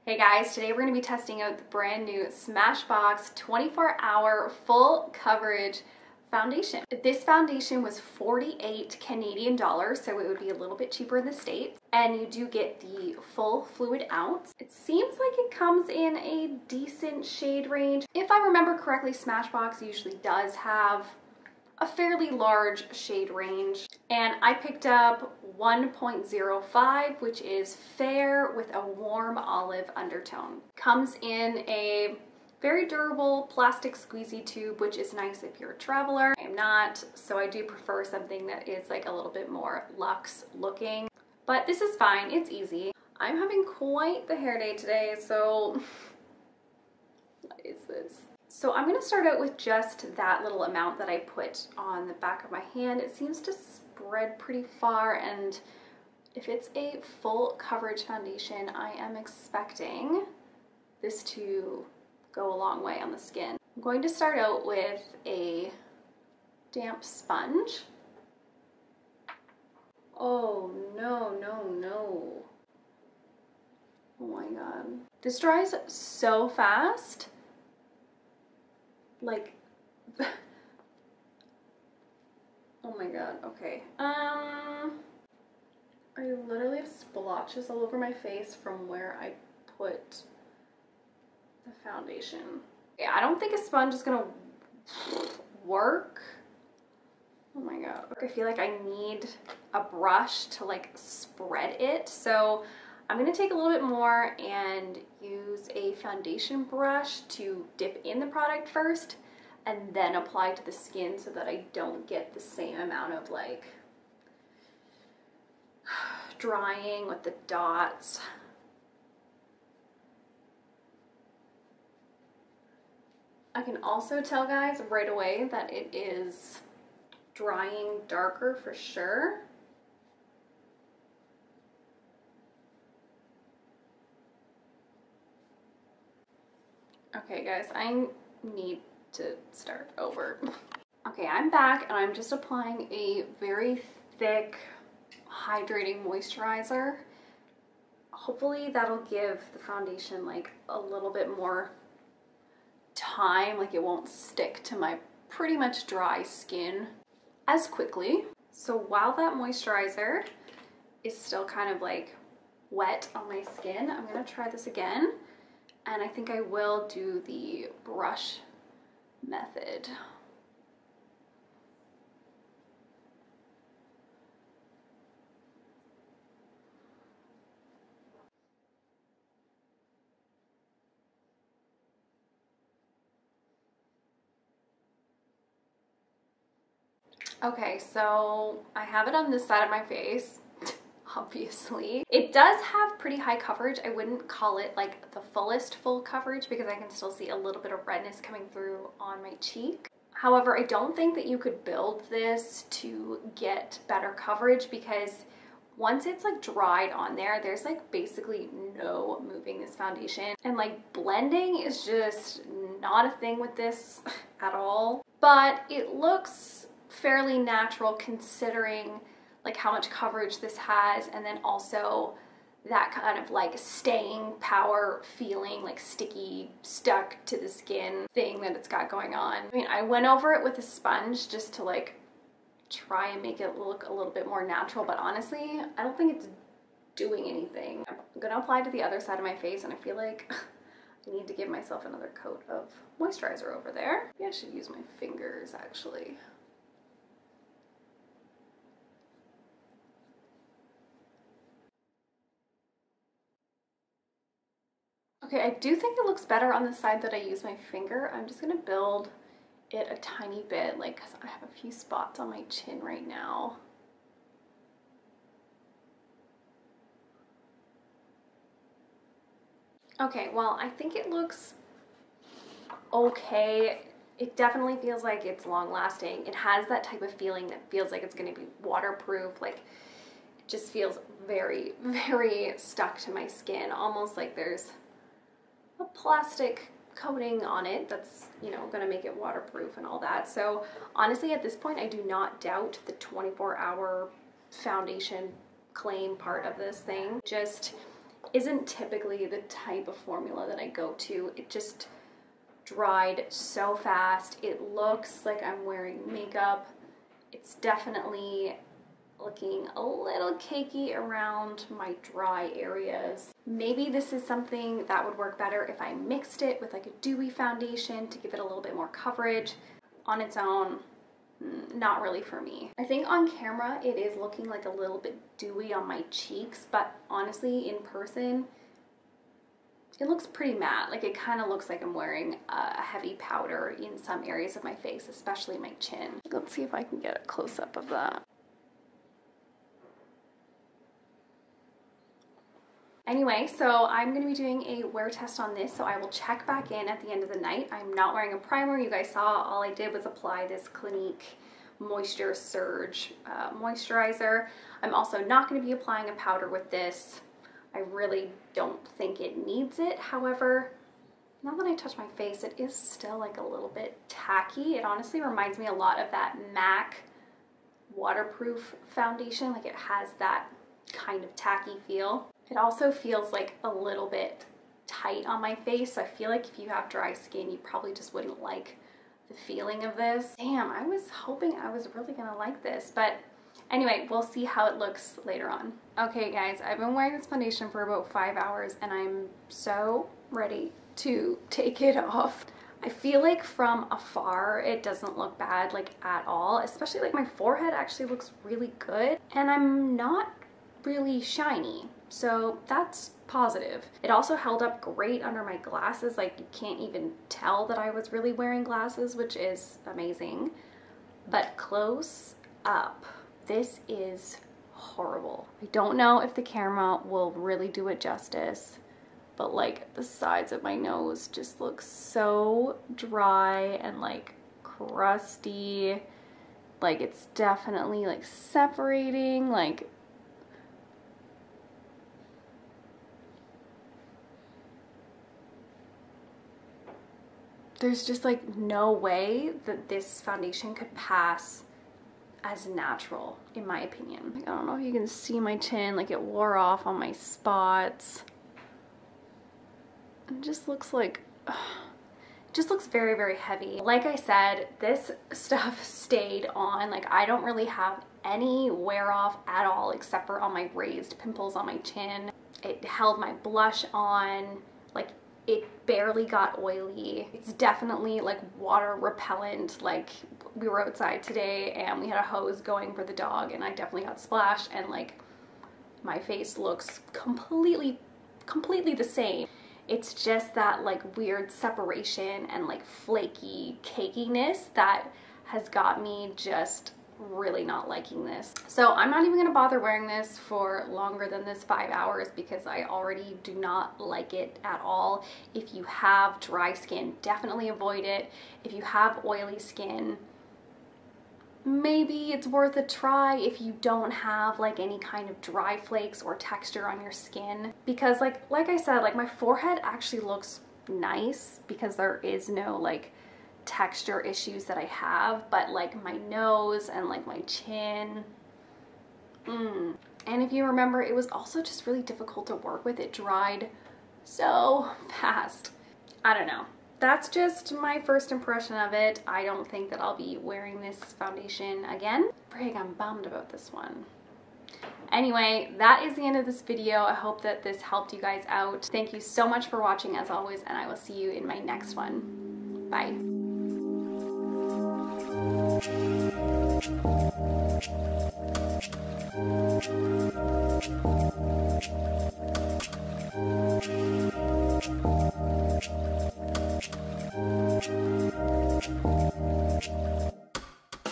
Hey guys, today we're going to be testing out the brand new Smashbox 24-hour full coverage foundation. This foundation was 48 Canadian dollars, so it would be a little bit cheaper in the States. And you do get the full fluid ounce. It seems like it comes in a decent shade range. If I remember correctly, Smashbox usually does have a fairly large shade range. And I picked up 1.05, which is fair with a warm olive undertone. Comes in a very durable plastic squeezy tube, which is nice if you're a traveler. I'm not, so I do prefer something that is like a little bit more luxe looking. But this is fine, it's easy. I'm having quite the hair day today, so what is this? So I'm going to start out with just that little amount that I put on the back of my hand. It seems to spread pretty far, and if it's a full coverage foundation, I am expecting this to go a long way on the skin. I'm going to start out with a damp sponge. Oh no, no, no. Oh my god. This dries so fast. Like, oh my god, okay. I literally have splotches all over my face from where I put the foundation. Yeah, I don't think a sponge is gonna work. Oh my god. I feel like I need a brush to like spread it. So I'm gonna take a little bit more and use a foundation brush to dip in the product first and then apply to the skin so that I don't get the same amount of like drying with the dots. I can also tell guys right away that it is drying darker for sure. Okay guys, I need to start over. Okay, I'm back and I'm just applying a very thick hydrating moisturizer. Hopefully that'll give the foundation like a little bit more time, like it won't stick to my pretty much dry skin as quickly. So while that moisturizer is still kind of like wet on my skin, I'm gonna try this again. And I think I will do the brush method. Okay, so I have it on this side of my face. Obviously. It does have pretty high coverage. I wouldn't call it like the fullest full coverage because I can still see a little bit of redness coming through on my cheek. However, I don't think that you could build this to get better coverage because once it's like dried on there, there's like basically no moving this foundation. And like blending is just not a thing with this at all. But it looks fairly natural considering like how much coverage this has, and then also that kind of like staying power feeling, like sticky, stuck to the skin thing that it's got going on. I mean, I went over it with a sponge just to like try and make it look a little bit more natural, but honestly, I don't think it's doing anything. I'm gonna apply to the other side of my face, and I feel like I need to give myself another coat of moisturizer over there. Maybe I should use my fingers actually. Okay, I do think it looks better on the side that I use my finger. I'm just gonna build it a tiny bit, like, 'cause I have a few spots on my chin right now. Okay, well, I think it looks okay. It definitely feels like it's long lasting. It has that type of feeling that feels like it's gonna be waterproof, like it just feels very, very stuck to my skin, almost like there's a plastic coating on it that's, you know, gonna make it waterproof and all that. So honestly, at this point, I do not doubt the 24-hour foundation claim part of this thing. Just isn't typically the type of formula that I go to. It just dried so fast. It looks like I'm wearing makeup. It's definitely looking a little cakey around my dry areas. Maybe this is something that would work better if I mixed it with like a dewy foundation to give it a little bit more coverage. On its own, not really for me. I think on camera it is looking like a little bit dewy on my cheeks, but honestly in person it looks pretty matte. Like it kind of looks like I'm wearing a heavy powder in some areas of my face, especially my chin. Let's see if I can get a close-up of that. Anyway, so I'm going to be doing a wear test on this, so I will check back in at the end of the night. I'm not wearing a primer. You guys saw all I did was apply this Clinique Moisture Surge moisturizer. I'm also not going to be applying a powder with this. I really don't think it needs it. However, now that I touch my face, it is still like a little bit tacky. It honestly reminds me a lot of that MAC waterproof foundation. Like it has that kind of tacky feel. It also feels like a little bit tight on my face. So I feel like if you have dry skin, you probably just wouldn't like the feeling of this. Damn, I was hoping I was really gonna like this, but anyway, we'll see how it looks later on. Okay guys, I've been wearing this foundation for about 5 hours and I'm so ready to take it off. I feel like from afar it doesn't look bad like at all, especially like my forehead actually looks really good and I'm not really shiny. So that's positive. It also held up great under my glasses. Like you can't even tell that I was really wearing glasses, which is amazing. But close up, this is horrible. I don't know if the camera will really do it justice, but like the sides of my nose just look so dry and like crusty. Like it's definitely like separating, like there's just like no way that this foundation could pass as natural, in my opinion. Like, I don't know if you can see my chin, like it wore off on my spots. It just looks like, it just looks very, very heavy. Like I said, this stuff stayed on. Like I don't really have any wear off at all except for on my raised pimples on my chin. It held my blush on, like it barely got oily. It's definitely like water repellent. Like we were outside today and we had a hose going for the dog and I definitely got splashed and like my face looks completely the same. It's just that like weird separation and like flaky cakiness that has got me just really not liking this. So I'm not even gonna bother wearing this for longer than this 5 hours because I already do not like it at all. If you have dry skin, definitely avoid it. If you have oily skin, maybe it's worth a try if you don't have like any kind of dry flakes or texture on your skin. Because like I said, like my forehead actually looks nice because there is no like texture issues that I have, but like my nose and like my chin, and if you remember, it was also just really difficult to work with. It dried so fast. I don't know. That's just my first impression of it. I don't think that I'll be wearing this foundation again. Frig, I'm bummed about this one. Anyway, that is the end of this video. I hope that this helped you guys out. Thank you so much for watching as always, and I will see you in my next one. Bye. Thank you.